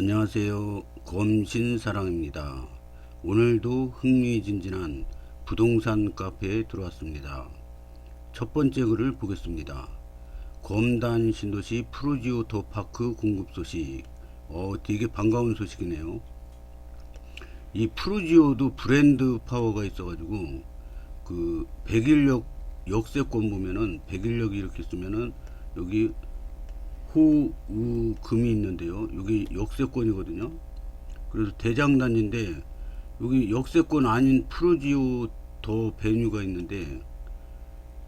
안녕하세요. 검신사랑입니다. 오늘도 흥미진진한 부동산 카페에 들어왔습니다. 첫 번째 글을 보겠습니다. 검단 신도시 푸르지오 더 파크 공급 소식. 되게 반가운 소식이네요. 이 푸르지오도 브랜드 파워가 있어가지고 그 백일역 역세권 보면은 백일역이 이렇게 쓰면은 여기 호우금이 있는데요. 여기 역세권이거든요. 그래서 대장단지인데 여기 역세권 아닌 푸르지오 더 베뉴가 있는데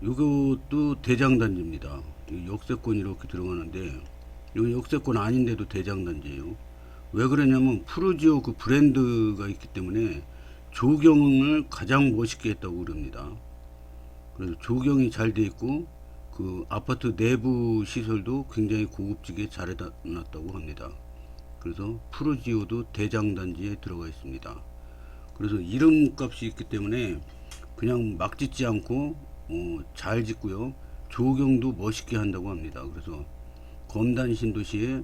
이것도 대장단지입니다. 역세권 이렇게 들어가는데 여기 역세권 아닌데도 대장단지예요. 왜 그러냐면 푸르지오 그 브랜드가 있기 때문에 조경을 가장 멋있게 했다고 그럽니다. 그래서 조경이 잘 돼 있고 그 아파트 내부 시설도 굉장히 고급지게 잘 해놨다고 합니다. 그래서 푸르지오도 대장단지에 들어가 있습니다. 그래서 이름값이 있기 때문에 그냥 막 짓지 않고 잘 짓고요. 조경도 멋있게 한다고 합니다. 그래서 검단 신도시에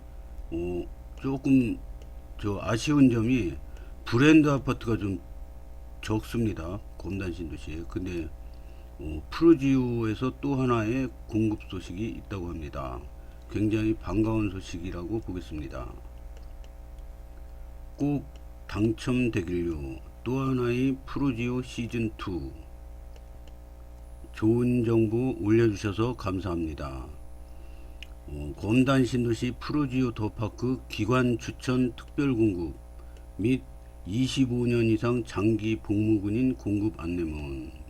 조금 아쉬운 점이 브랜드 아파트가 좀 적습니다. 검단 신도시에. 근데 푸르지오에서 또 하나의 공급 소식이 있다고 합니다. 굉장히 반가운 소식이라고 보겠습니다. 꼭 당첨되길요. 또 하나의 푸르지오 시즌2. 좋은 정보 올려주셔서 감사합니다. 검단 신도시 푸르지오 더파크 기관 추천 특별 공급 및 25년 이상 장기 복무군인 공급 안내문.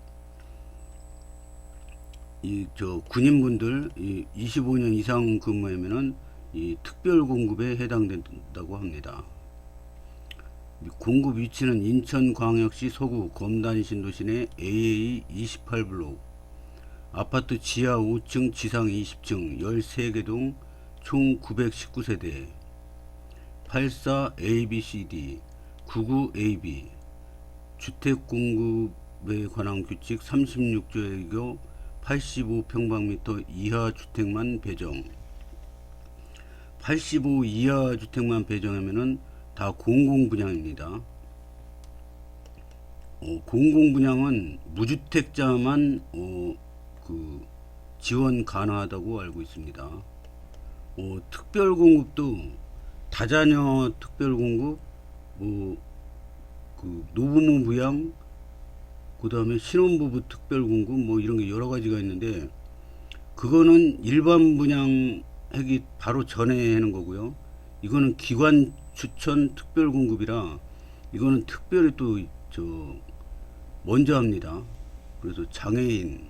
군인분들 25년 이상 근무하면은 이 특별 공급에 해당된다고 합니다. 공급 위치는 인천광역시 서구 검단 신도시 내 AA 28블록 아파트 지하 5층 지상 20층 13개 동 총 919세대 84 ABCD 99 AB 주택 공급에 관한 규칙 36조의 교 85평방미터 이하 주택만 배정. 85 이하 주택만 배정하면은 다 공공분양입니다. 공공분양은 무주택자만 지원 가능하다고 알고 있습니다. 특별공급도 다자녀 특별공급, 노부모 부양, 그 다음에 신혼부부 특별공급 이런 게 여러 가지가 있는데 그거는 일반 분양하기 바로 전에 하는 거고요. 이거는 기관 추천 특별공급이라 이거는 특별히 또 먼저 합니다. 그래서 장애인,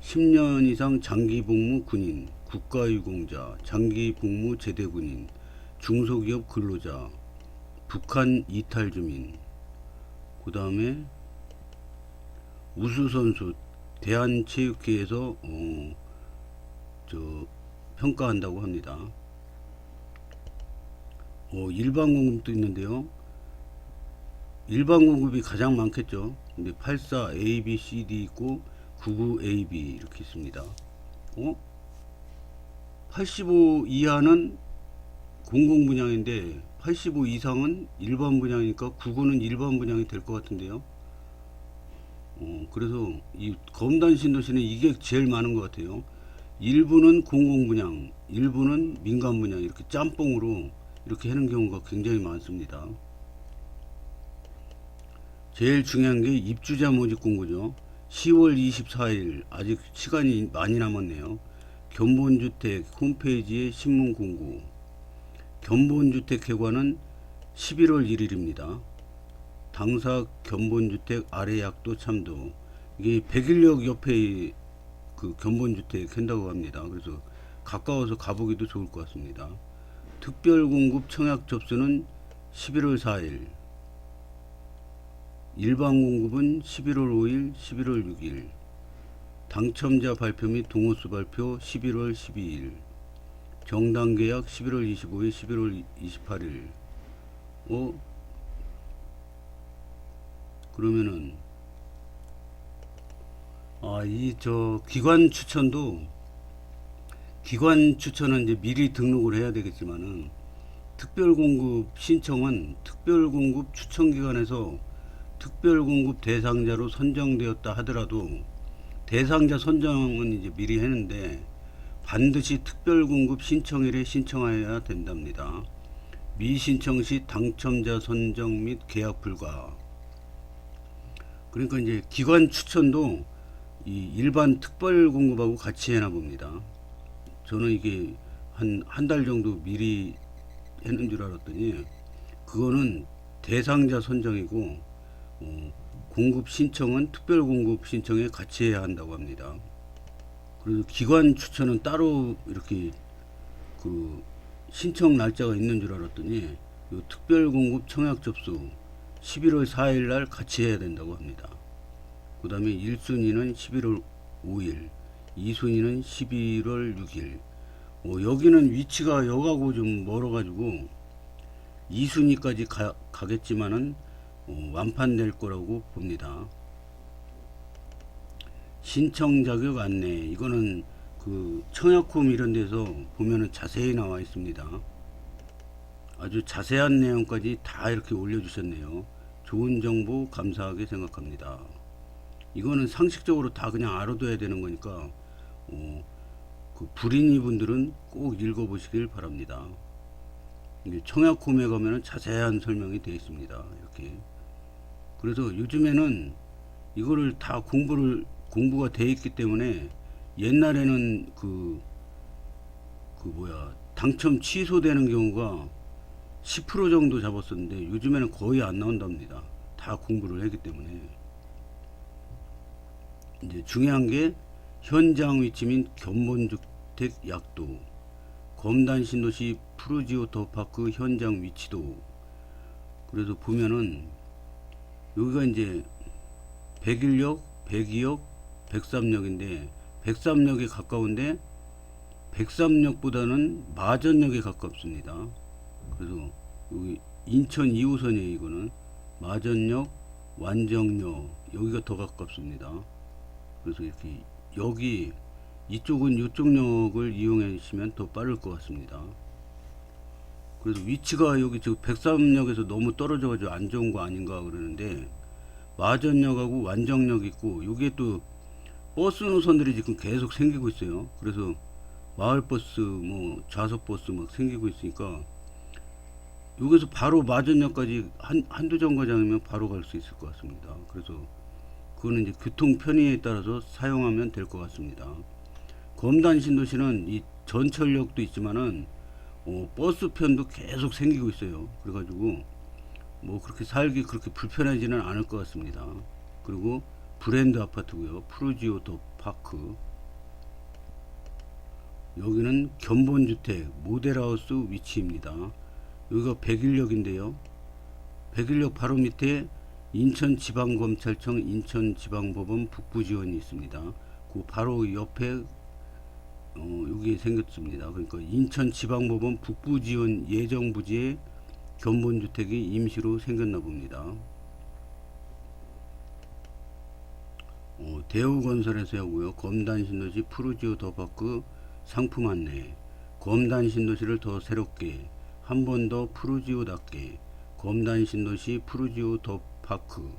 10년 이상 장기복무 군인, 국가유공자, 장기복무 제대군인, 중소기업 근로자, 북한 이탈주민, 그 다음에 우수선수 대한체육회에서 평가한다고 합니다. 일반 공급도 있는데요. 일반 공급이 가장 많겠죠. 근데 84 ABCD 있고 99 AB 이렇게 있습니다. 85 이하는 공공 분양인데 85 이상은 일반 분양이니까 99는 일반 분양이 될 것 같은데요. 그래서 이 검단 신도시는 이게 제일 많은 것 같아요. 일부는 공공 분양, 일부는 민간 분양 이렇게 짬뽕으로 이렇게 하는 경우가 굉장히 많습니다. 제일 중요한 게 입주자 모집 공고죠. 10월 24일 아직 시간이 많이 남았네요. 견본주택 홈페이지에 신문 공고. 견본주택 개관은 11월 1일입니다. 당사 견본주택 아래 약도 참도. 이게 백일역 옆에 그 견본주택 한다고 합니다. 그래서 가까워서 가보기도 좋을 것 같습니다. 특별공급 청약 접수는 11월 4일. 일반 공급은 11월 5일, 11월 6일. 당첨자 발표 및 동호수 발표 11월 12일. 정당 계약 11월 25일, 11월 28일. 그러면은 기관 추천은 이제 미리 등록을 해야 되겠지만은 특별공급 신청은 특별공급 추천기관에서 특별공급 대상자로 선정되었다 하더라도 대상자 선정은 이제 미리 했는데 반드시 특별공급 신청일에 신청하여야 된답니다. 미신청 시 당첨자 선정 및 계약 불가. 그러니까 이제 기관 추천도 이 일반 특별공급하고 같이 해나 봅니다. 저는 이게 한 달 정도 미리 했는 줄 알았더니 그거는 대상자 선정이고 공급 신청은 특별 공급 신청에 같이 해야 한다고 합니다. 그래서 기관 추천은 따로 이렇게 그 신청 날짜가 있는 줄 알았더니 요 특별 공급 청약 접수 11월 4일 날 같이 해야 된다고 합니다. 그 다음에 1순위는 11월 5일, 2순위는 11월 6일. 여기는 위치가 여가고 좀 멀어가지고 2순위까지 가겠지만은 완판될 거라고 봅니다. 신청 자격 안내. 이거는 그 청약홈 이런 데서 보면은 자세히 나와 있습니다. 아주 자세한 내용까지 다 이렇게 올려주셨네요. 좋은 정보 감사하게 생각합니다. 이거는 상식적으로 다 그냥 알아둬야 되는 거니까 그 불인이 분들은 꼭 읽어보시길 바랍니다. 청약홈에 가면은 자세한 설명이 되어 있습니다. 이렇게. 그래서 요즘에는 이거를 다 공부가 되어 있기 때문에 옛날에는 당첨 취소되는 경우가 10% 정도 잡았었는데 요즘에는 거의 안 나온답니다. 다 공부를 했기 때문에. 이제 중요한 게 현장 위치 및 견본주택 약도, 검단 신도시 푸르지오 더파크 현장 위치도. 그래서 보면은 여기가 이제 101역, 102역, 103역인데 103역에 가까운데 103역보다는 마전역에 가깝습니다. 그래서 여기 인천 2호선이에요. 이거는 마전역, 완정역 여기가 더 가깝습니다. 그래서 이렇게 여기 이쪽은 이쪽 역을 이용하시면 더 빠를 것 같습니다. 그래서 위치가 여기 지금 103역에서 너무 떨어져 가지고 안 좋은 거 아닌가 그러는데 마전역하고 완정역 있고 여기에 또 버스 노선들이 지금 계속 생기고 있어요. 그래서 마을버스 좌석버스 막 생기고 있으니까 여기서 바로 마전역까지 한두 정거장이면 바로 갈 수 있을 것 같습니다. 그래서 그거는 이제 교통 편의에 따라서 사용하면 될 것 같습니다. 검단 신도시는 이 전철역도 있지만은 버스 편도 계속 생기고 있어요. 그래가지고 그렇게 살기 그렇게 불편하지는 않을 것 같습니다. 그리고 브랜드 아파트고요. 푸르지오 더 파크. 여기는 견본주택 모델하우스 위치입니다. 여기가 101역인데요. 101역 바로 밑에 인천지방검찰청 인천지방법원 북부지원이 있습니다. 그 바로 옆에 여기 생겼습니다. 그러니까 인천지방법원 북부지원 예정부지에 견본주택이 임시로 생겼나 봅니다. 대우건설에서 하고요. 검단신도시 푸르지오 더파크 상품 안내. 검단신도시를 더 새롭게 한 번 더 푸르지오답게 검단신도시 푸르지오 더파크.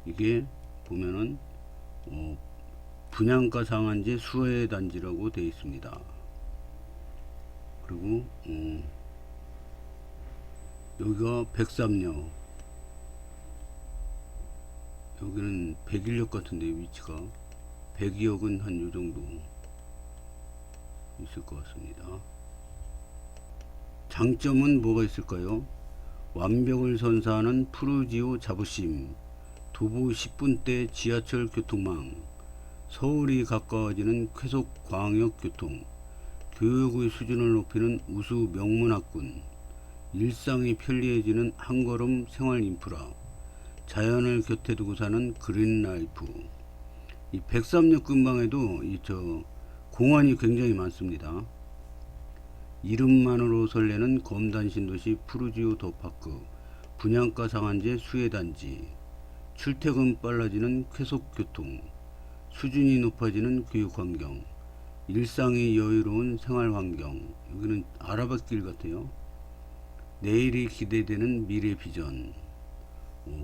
이게 보면은 분양가 상한제 수혜단지라고 되어 있습니다. 그리고 여기가 103역, 여기는 101역 같은데 위치가 102역은 한 요정도 있을 것 같습니다. 장점은 뭐가 있을까요? 완벽을 선사하는 푸르지오 자부심, 도보 10분대 지하철 교통망, 서울이 가까워지는 쾌속 광역교통, 교육의 수준을 높이는 우수 명문학군, 일상이 편리해지는 한걸음 생활인프라, 자연을 곁에 두고 사는 그린라이프. 이 103역 근방에도 공원이 굉장히 많습니다. 이름만으로 설레는 검단신도시 푸르지오 더파크, 분양가 상한제 수혜단지, 출퇴근 빨라지는 쾌속교통, 수준이 높아지는 교육환경, 일상이 여유로운 생활 환경. 여기는 아라뱃길 같아요. 내일이 기대되는 미래 비전.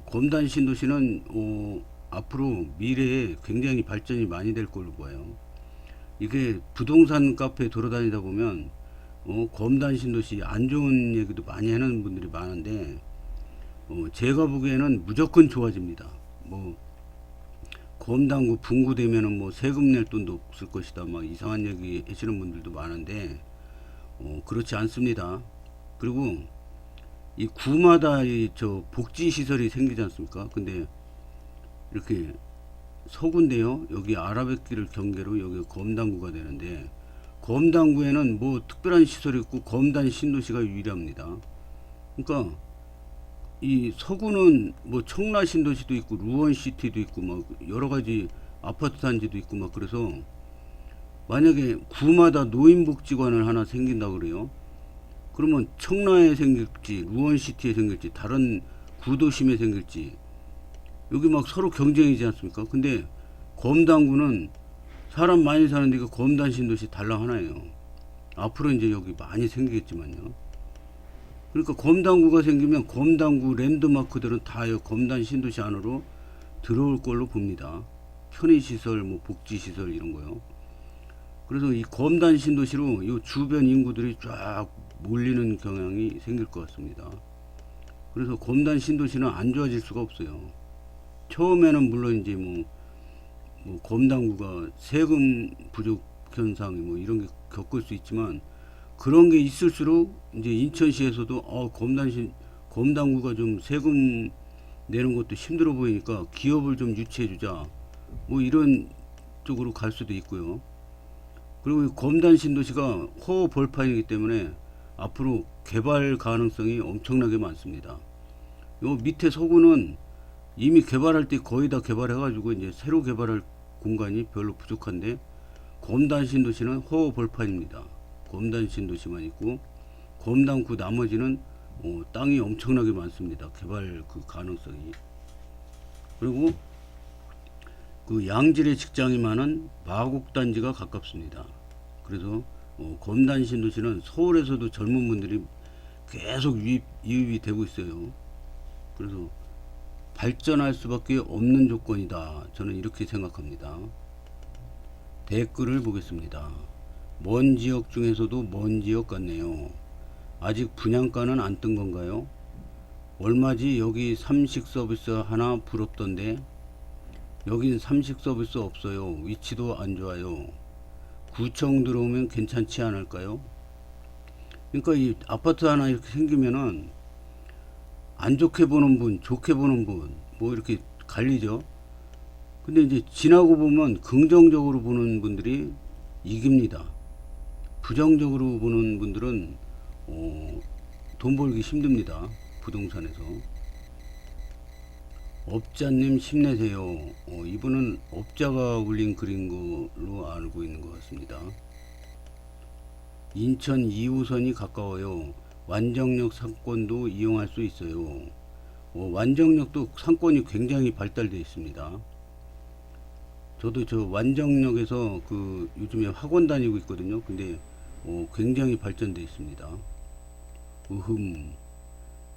검단 신도시는 앞으로 미래에 굉장히 발전이 많이 될 걸로 보여요. 이게 부동산 카페 돌아다니다 보면 검단 신도시 안 좋은 얘기도 많이 하는 분들이 많은데 제가 보기에는 무조건 좋아집니다. 뭐 검단구 분구되면은 뭐 세금 낼 돈도 없을 것이다 막 이상한 얘기 하시는 분들도 많은데 그렇지 않습니다. 그리고 이 구마다 저 복지 시설이 생기지 않습니까? 근데 이렇게 서구인데요. 여기 아라뱃길을 경계로 여기 검단구가 되는데 검단구에는 뭐 특별한 시설이 있고 검단 신도시가 유일합니다. 그러니까 이 서구는 뭐 청라 신도시도 있고 루원 시티도 있고 막 여러 가지 아파트 단지도 있고 막 그래서 만약에 구마다 노인복지관을 하나 생긴다 그래요. 그러면 청라에 생길지 루원 시티에 생길지 다른 구도심에 생길지 여기 막 서로 경쟁이지 않습니까? 근데 검단구는 사람 많이 사는 데가 검단 신도시 달랑 하나예요. 앞으로 이제 여기 많이 생기겠지만요. 그러니까 검단구가 생기면 검단구 랜드마크들은 다 검단 신도시 안으로 들어올 걸로 봅니다. 편의시설, 뭐 복지시설 이런 거요. 그래서 이 검단 신도시로 이 주변 인구들이 쫙 몰리는 경향이 생길 것 같습니다. 그래서 검단 신도시는 안 좋아질 수가 없어요. 처음에는 물론 이제 뭐 검단구가 세금 부족 현상 뭐 이런 게 겪을 수 있지만 그런 게 있을수록 이제 인천시에서도 검단구가 좀 세금 내는 것도 힘들어 보이니까 기업을 좀 유치해 주자 뭐 이런 쪽으로 갈 수도 있고요. 그리고 검단 신도시가 허벌판이기 때문에 앞으로 개발 가능성이 엄청나게 많습니다. 요 밑에 서구는 이미 개발할 때 거의 다 개발해 가지고 이제 새로 개발할 공간이 별로 부족한데 검단 신도시는 허벌판입니다. 검단 신도시만 있고 검단구 나머지는 땅이 엄청나게 많습니다. 개발 그 가능성이. 그리고 그 양질의 직장이 많은 마곡단지가 가깝습니다. 그래서 검단 신도시는 서울에서도 젊은 분들이 계속 유입이 되고 있어요. 그래서 발전할 수밖에 없는 조건이다. 저는 이렇게 생각합니다. 댓글을 보겠습니다. 먼 지역 중에서도 먼 지역 같네요. 아직 분양가는 안 뜬 건가요? 얼마지? 여기 삼식 서비스 하나 부럽던데. 여긴 삼식 서비스 없어요. 위치도 안 좋아요. 구청 들어오면 괜찮지 않을까요? 그러니까 이 아파트 하나 이렇게 생기면은 안 좋게 보는 분, 좋게 보는 분, 뭐 이렇게 갈리죠. 근데 이제 지나고 보면 긍정적으로 보는 분들이 이깁니다. 부정적으로 보는 분들은 돈 벌기 힘듭니다. 부동산에서. 업자님 힘내세요. 이분은 업자가 올린 글인 걸로 알고 있는 것 같습니다. 인천 2호선이 가까워요. 완정역 상권도 이용할 수 있어요. 완정역도 상권이 굉장히 발달되어 있습니다. 저도 저 완정역에서 그 요즘에 학원 다니고 있거든요. 근데 굉장히 발전되어 있습니다.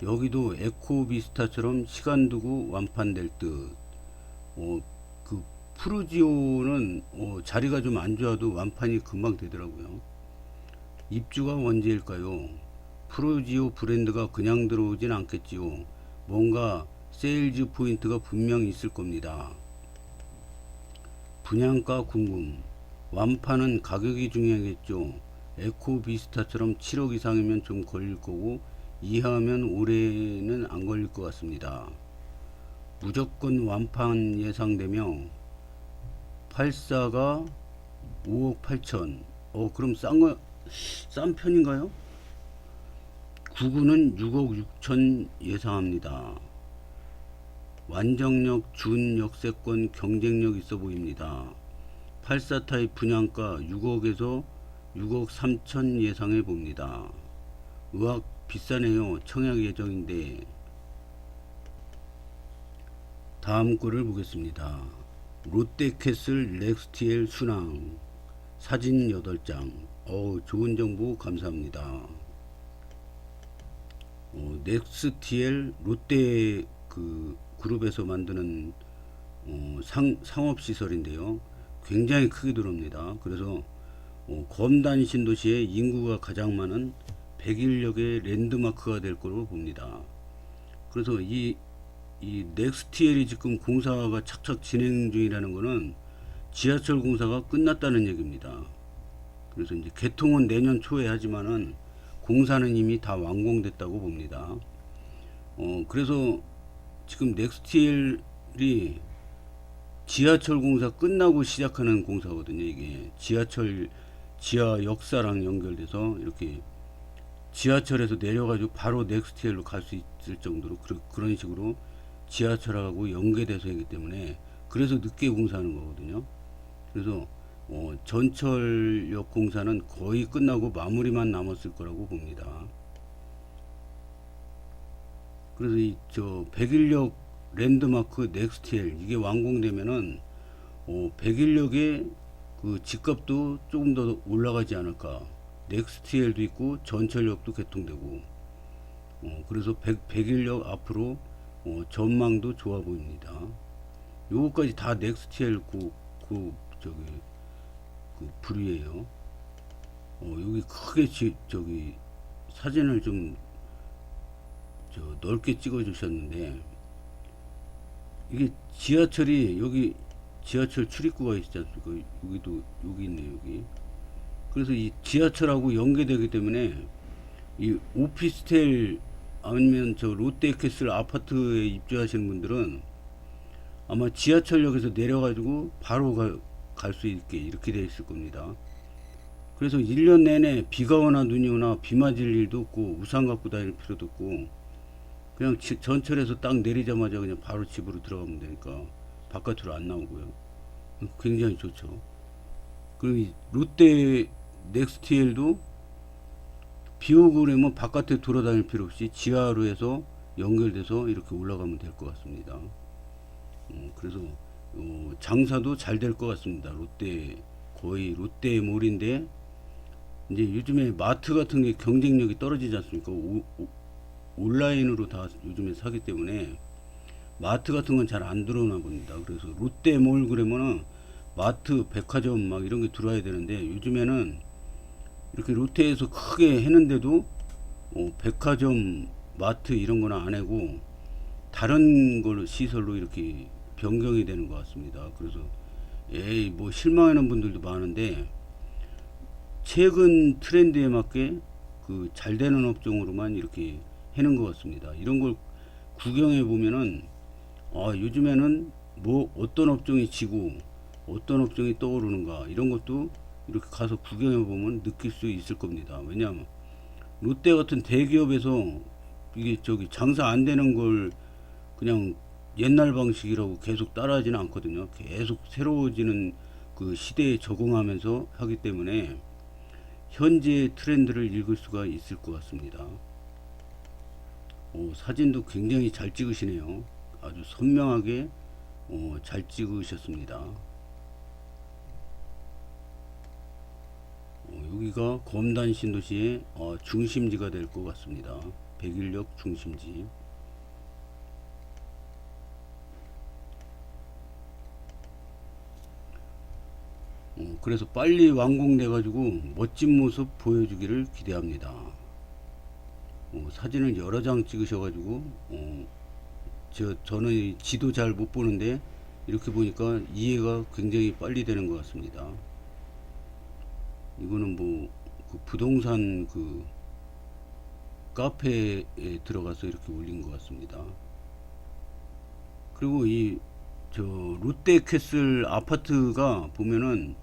여기도 에코비스타처럼 시간 두고 완판될 듯. 그 푸르지오는 자리가 좀 안 좋아도 완판이 금방 되더라고요. 입주가 언제일까요? 푸르지오 브랜드가 그냥 들어오진 않겠지요. 뭔가 세일즈 포인트가 분명히 있을 겁니다. 분양가 궁금. 완판은 가격이 중요하겠죠. 에코비스타처럼 7억 이상이면 좀 걸릴 거고 이하면 올해는 안 걸릴 것 같습니다. 무조건 완판 예상되며 84가 5억 8천. 그럼 싼 편인가요? 99는 6억 6천 예상합니다. 완정역 준 역세권 경쟁력 있어 보입니다. 84 타입 분양가 6억에서 6억 3천 예상해 봅니다. 의학 비싸네요. 청약 예정인데. 다음 거를 보겠습니다. 롯데캐슬 렉스티엘 순항 사진 8장. 좋은 정보 감사합니다. 넥스티엘 롯데 그 그룹에서 만드는 상업시설인데요. 굉장히 크게 들어옵니다. 그래서 검단 신도시에 인구가 가장 많은 백일역의 랜드마크가 될 거로 봅니다. 그래서 이 넥스티엘이 지금 공사가 착착 진행 중이라는 것은 지하철 공사가 끝났다는 얘기입니다. 그래서 이제 개통은 내년 초에 하지만은 공사는 이미 다 완공됐다고 봅니다. 그래서 지금 넥스티엘이 지하철 공사 끝나고 시작하는 공사거든요. 이게 지하철 지하 역사랑 연결돼서 이렇게 지하철에서 내려가지고 바로 넥스티엘로 갈 수 있을 정도로 그런 식으로 지하철하고 연계돼서 하기 때문에 그래서 늦게 공사하는 거거든요. 그래서 전철역 공사는 거의 끝나고 마무리만 남았을 거라고 봅니다. 그래서 백일역 랜드마크 넥스티엘 이게 완공되면은 백일역의 그 집값도 조금 더 올라가지 않을까. 넥스티엘도 있고 전철역도 개통되고 그래서 백일역 앞으로 전망도 좋아 보입니다. 요거까지 다 넥스티엘 그 부류예요. 여기 크게 저기 사진을 좀 넓게 찍어 주셨는데 이게 지하철이 여기 지하철 출입구가 있지 않습니까? 여기 있네 여기. 그래서 이 지하철하고 연계되기 때문에 이 오피스텔 아니면 저 롯데캐슬 아파트에 입주하시는 분들은 아마 지하철역에서 내려가지고 바로 갈 수 있게 이렇게 되어 있을 겁니다. 그래서 1년 내내 비가 오나 눈이 오나 비 맞을 일도 없고 우산 갖고 다닐 필요도 없고 그냥 전철에서 딱 내리자마자 그냥 바로 집으로 들어가면 되니까 바깥으로 안 나오고요. 굉장히 좋죠. 그리고 롯데 넥스티엘도 비 오고 그러면 바깥에 돌아다닐 필요 없이 지하로 해서 연결돼서 이렇게 올라가면 될 것 같습니다. 그래서 장사도 잘 될 것 같습니다. 거의 롯데몰인데 이제 요즘에 마트 같은 게 경쟁력이 떨어지지 않습니까? 온라인으로 다 요즘에 사기 때문에 마트 같은 건 잘 안 들어오나 봅니다. 그래서 롯데몰 그러면은 마트, 백화점 막 이런 게 들어와야 되는데 요즘에는 이렇게 롯데에서 크게 했는데도 백화점, 마트 이런 거는 안 하고 다른 걸로 시설로 이렇게 변경이 되는 것 같습니다. 그래서 뭐 실망하는 분들도 많은데 최근 트렌드에 맞게 그 잘 되는 업종으로만 이렇게 해는 것 같습니다. 이런 걸 구경해 보면은 요즘에는 뭐 어떤 업종이 지고 어떤 업종이 떠오르는가 이런 것도 이렇게 가서 구경해 보면 느낄 수 있을 겁니다. 왜냐하면 롯데 같은 대기업에서 이게 장사 안 되는 걸 그냥 옛날 방식이라고 계속 따라하지는 않거든요. 계속 새로워지는 그 시대에 적응하면서 하기 때문에 현재 트렌드를 읽을 수가 있을 것 같습니다. 사진도 굉장히 잘 찍으시네요. 아주 선명하게 잘 찍으셨습니다. 여기가 검단 신도시의 중심지가 될 것 같습니다. 백일역 중심지. 그래서 빨리 완공돼 가지고 멋진 모습 보여주기를 기대합니다. 사진을 여러 장 찍으셔 가지고 저는 지도 잘 못 보는데 이렇게 보니까 이해가 굉장히 빨리 되는 것 같습니다. 이거는 그 부동산 그 카페에 들어가서 이렇게 올린 것 같습니다. 그리고 롯데캐슬 아파트가 보면은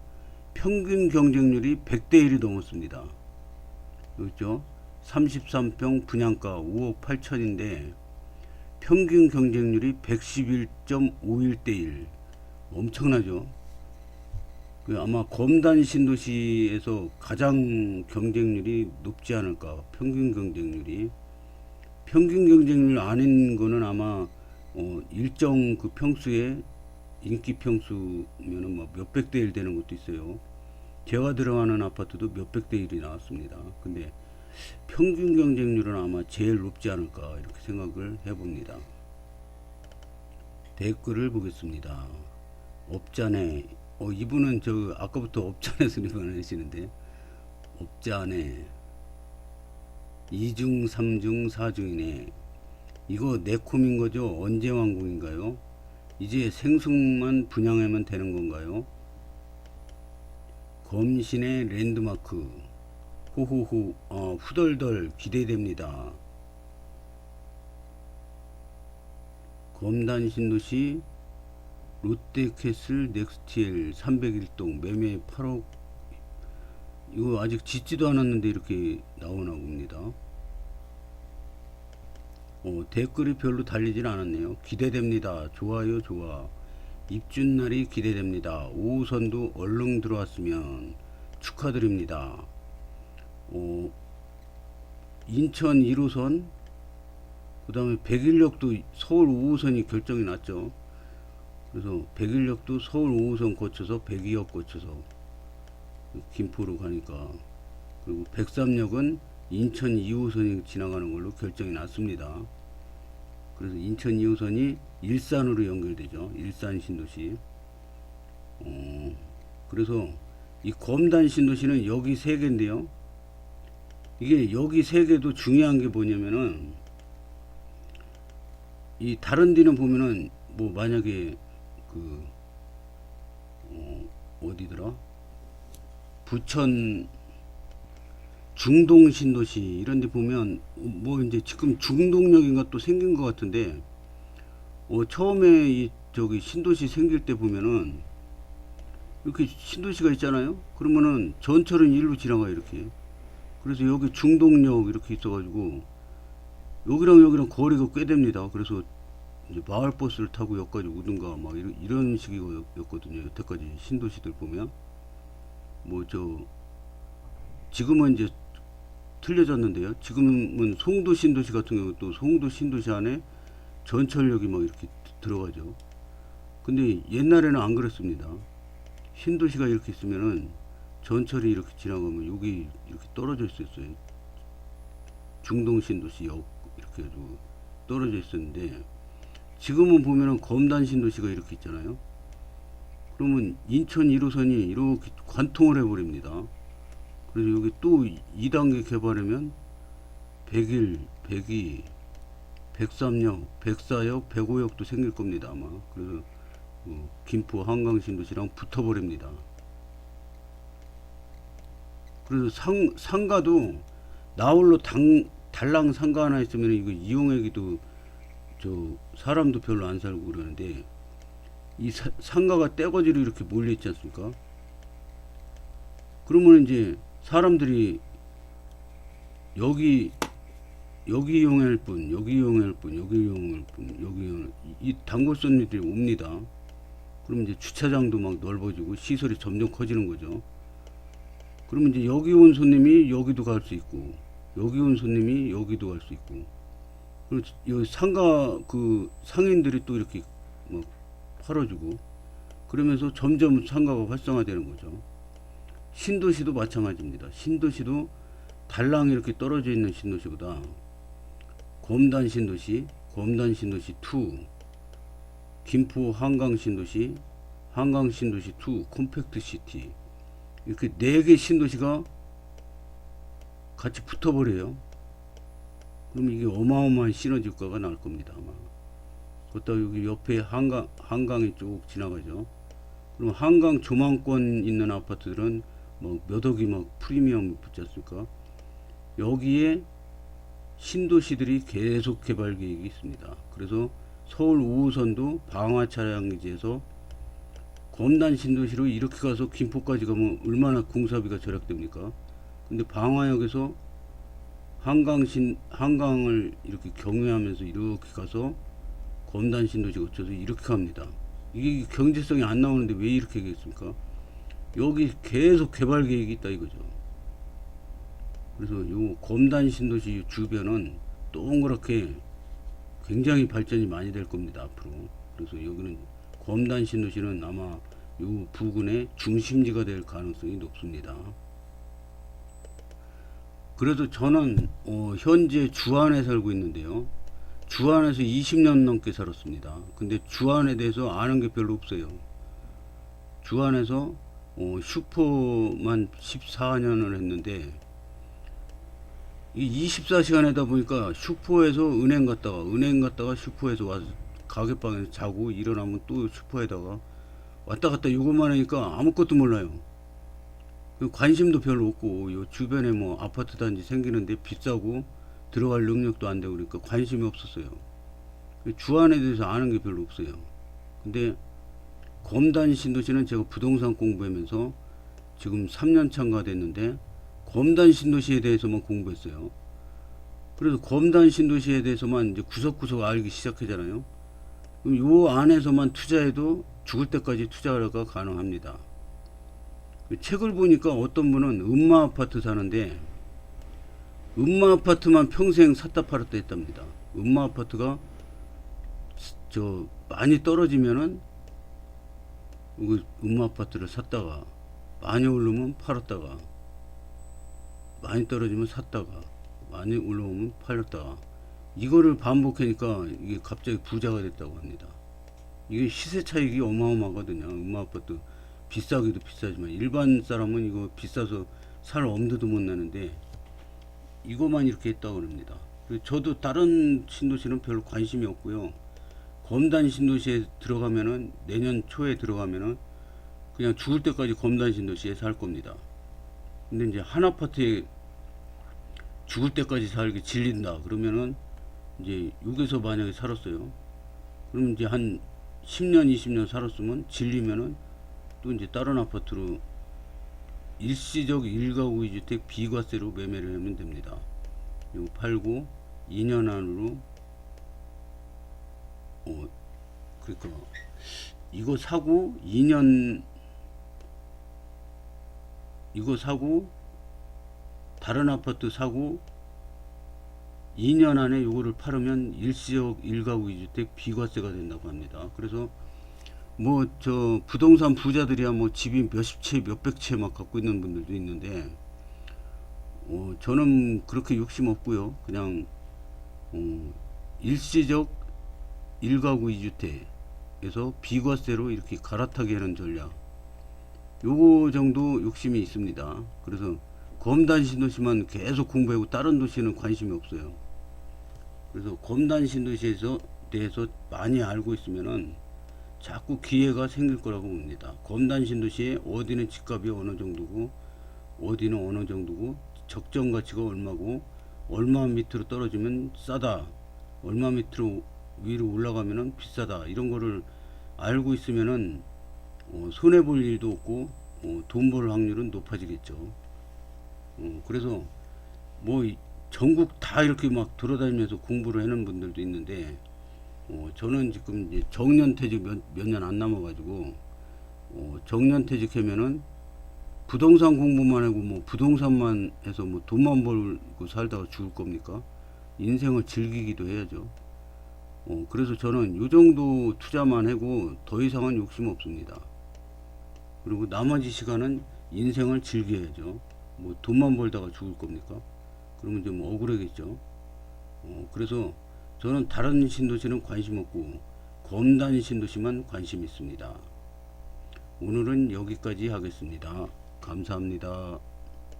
평균 경쟁률이 100대 1이 넘었습니다. 그렇죠? 33평 분양가 5억 8천인데 평균 경쟁률이 111.51대 1. 엄청나죠? 아마 검단 신도시에서 가장 경쟁률이 높지 않을까. 평균 경쟁률 아닌 거는 아마 일정 그 평수에 인기 평수면은 뭐 몇백 대 1 되는 것도 있어요. 제가 들어가는 아파트도 몇백 대 1이 나왔습니다. 근데 평균 경쟁률은 아마 제일 높지 않을까 이렇게 생각을 해봅니다. 댓글을 보겠습니다. 업자네, 이분은 저 아까부터 업자네 소리만 하시는데, 업자네 2중 3중 4중이네. 이거 네콤인 거죠? 언제 완공인가요? 이제 생숙만 분양하면 되는 건가요? 검신의 랜드마크 호호호, 후덜덜 기대됩니다. 검단 신도시 롯데캐슬 넥스티엘 301동 매매 8억. 이거 아직 짓지도 않았는데 이렇게 나오나 봅니다. 댓글이 별로 달리진 않았네요. 기대됩니다. 좋아요, 좋아. 입주날이 기대됩니다. 5호선도 얼른 들어왔으면 축하드립니다. 인천 1호선, 그 다음에 백일역도 서울 5호선이 결정이 났죠. 그래서 백일역도 서울 5호선 거쳐서 백이역 거쳐서 김포로 가니까, 그리고 백삼역은 인천 2호선이 지나가는 걸로 결정이 났습니다. 그래서 인천 2호선이 일산으로 연결되죠. 일산 신도시. 그래서 이 검단 신도시는 여기 세 개인데요. 이게 여기 세 개도 중요한 게 뭐냐면은, 이 다른 데는 보면은 뭐 만약에 그 어디더라? 부천 중동 신도시 이런 데 보면 뭐 이제 지금 중동역인가 또 생긴 것 같은데, 처음에 이 저기 신도시 생길 때 보면은 이렇게 신도시가 있잖아요. 그러면은 전철은 일로 지나가 이렇게. 그래서 여기 중동역 이렇게 있어가지고 여기랑 여기랑 거리가 꽤 됩니다. 그래서 이제 마을버스를 타고 여기까지 오든가 막 이런 식이었거든요. 여태까지 신도시들 보면 뭐 지금은 이제 틀려졌는데요. 지금은 송도 신도시 같은 경우 또 송도 신도시 안에 전철역이 막 이렇게 들어가죠. 근데 옛날에는 안 그랬습니다. 신도시가 이렇게 있으면은 전철이 이렇게 지나가면 여기 이렇게 떨어져 있었어요. 중동 신도시역 이렇게 해도 떨어져 있었는데, 지금은 보면은 검단 신도시가 이렇게 있잖아요. 그러면 인천 1호선이 이렇게 관통을 해버립니다. 그래서 여기 또 2단계 개발하면 101, 102, 103역, 104역, 105역도 생길 겁니다 아마. 그래서 김포 한강 신도시랑 붙어버립니다. 그래서 상가도 나홀로 달랑 상가 하나 있으면 이거 이용하기도 사람도 별로 안 살고 그러는데, 이 상가가 떼거지로 이렇게 몰려 있지 않습니까? 그러면 이제 사람들이 여기 이용할 분, 여기 이용할 분, 여기 이용할 분, 이 단골 손님들이 옵니다. 그러면 이제 주차장도 막 넓어지고 시설이 점점 커지는 거죠. 그러면 이제 여기 온 손님이 여기도 갈 수 있고, 여기 온 손님이 여기도 갈 수 있고, 그리고 여기 상가 그 상인들이 또 이렇게 막 팔아주고, 그러면서 점점 상가가 활성화되는 거죠. 신도시도 마찬가지입니다. 신도시도 달랑 이렇게 떨어져 있는 신도시보다 검단 신도시 2, 김포 한강 신도시 2, 컴팩트 시티, 이렇게 4개 신도시가 같이 붙어버려요. 그럼 이게 어마어마한 시너지 효과가 나올 겁니다 아마. 그렇다 여기 옆에 한강이 쭉 지나가죠. 그럼 한강 조망권 있는 아파트들은 뭐 몇 억이 막 프리미엄 붙지 않습니까? 여기에 신도시들이 계속 개발 계획이 있습니다. 그래서 서울 5호선도 방화 차량지에서 검단 신도시로 이렇게 가서 김포까지 가면 얼마나 공사비가 절약됩니까? 근데 방화역에서 한강을 이렇게 경유하면서 이렇게 가서 검단 신도시 거쳐서 이렇게 갑니다. 이게 경제성이 안 나오는데 왜 이렇게 하겠습니까? 여기 계속 개발 계획이 있다 이거죠. 그래서 요 검단 신도시 주변은 동그랗게 굉장히 발전이 많이 될 겁니다 앞으로. 그래서 여기는 검단 신도시는 아마 요 부근의 중심지가 될 가능성이 높습니다. 그래도 저는 현재 주안에 살고 있는데요. 주안에서 20년 넘게 살았습니다. 근데 주안에 대해서 아는 게 별로 없어요. 주안에서 슈퍼만 14년을 했는데 이 24시간이다 보니까 슈퍼에서 은행 갔다가 슈퍼에서 와서 가게방에서 자고 일어나면 또 슈퍼에다가 왔다 갔다 이것만 하니까 아무것도 몰라요. 관심도 별로 없고 요 주변에 뭐 아파트 단지 생기는데 비싸고 들어갈 능력도 안 되고 그러니까 관심이 없었어요. 주안에 대해서 아는 게 별로 없어요. 근데 검단 신도시는 제가 부동산 공부하면서 지금 3년 차가 됐는데 검단 신도시에 대해서만 공부했어요. 그래서 검단 신도시에 대해서만 이제 구석구석 알기 시작하잖아요. 그럼 요 안에서만 투자해도 죽을 때까지 투자가 가능합니다. 책을 보니까 어떤 분은 음마 아파트 사는데 음마 아파트만 평생 샀다 팔았다 했답니다. 음마 아파트가 많이 떨어지면은 음마 아파트를 샀다가 많이 오르면 팔았다가 많이 떨어지면 샀다가 많이 올라오면 팔렸다가 이거를 반복하니까 이게 갑자기 부자가 됐다고 합니다. 이게 시세 차익이 어마어마하거든요. 음마 아파트 비싸기도 비싸지만 일반 사람은 이거 비싸서 살 엄두도 못 나는데 이거만 이렇게 했다고 합니다. 저도 다른 신도시는 별로 관심이 없고요. 검단 신도시에 들어가면은 내년 초에 들어가면은 그냥 죽을 때까지 검단 신도시에 살 겁니다. 근데 이제 한 아파트에 죽을 때까지 살기 질린다 그러면은 이제 여기서 만약에 살았어요. 그럼 이제 한 10년 20년 살았으면 질리면은 또 이제 다른 아파트로 일시적 1가구 2주택 비과세로 매매를 하면 됩니다. 이거 팔고 2년 안으로 그러니까 이거 사고 2년 이거 사고 다른 아파트 사고 2년 안에 요거를 팔으면 일시적 1가구 2주택 비과세가 된다고 합니다. 그래서 뭐 부동산 부자들이야 뭐 집이 몇십 채 몇백 채 막 갖고 있는 분들도 있는데 저는 그렇게 욕심 없고요. 그냥 일시적 1가구 2주택에서 비과세로 이렇게 갈아타게 하는 전략 요거 정도 욕심이 있습니다. 그래서 검단 신도시만 계속 공부하고 다른 도시는 관심이 없어요. 그래서 검단 신도시에서 대해서 많이 알고 있으면은 자꾸 기회가 생길 거라고 봅니다. 검단 신도시에 어디는 집값이 어느 정도고 어디는 어느 정도고 적정 가치가 얼마고 얼마 밑으로 떨어지면 싸다 얼마 밑으로 위로 올라가면은 비싸다 이런 거를 알고 있으면은 손해 볼 일도 없고 돈 벌 확률은 높아지겠죠. 그래서 뭐 전국 다 이렇게 막 돌아다니면서 공부를 하는 분들도 있는데 저는 지금 이제 정년퇴직 몇 년 안 남아가지고 정년퇴직하면은 부동산 공부만 하고 뭐 부동산만 해서 뭐 돈만 벌고 살다가 죽을 겁니까? 인생을 즐기기도 해야죠. 그래서 저는 요 정도 투자만 하고 더 이상은 욕심 없습니다. 그리고 나머지 시간은 인생을 즐겨야죠. 뭐 돈만 벌다가 죽을 겁니까? 그러면 좀 억울하겠죠. 그래서 저는 다른 신도시는 관심 없고 검단 신도시만 관심 있습니다. 오늘은 여기까지 하겠습니다. 감사합니다.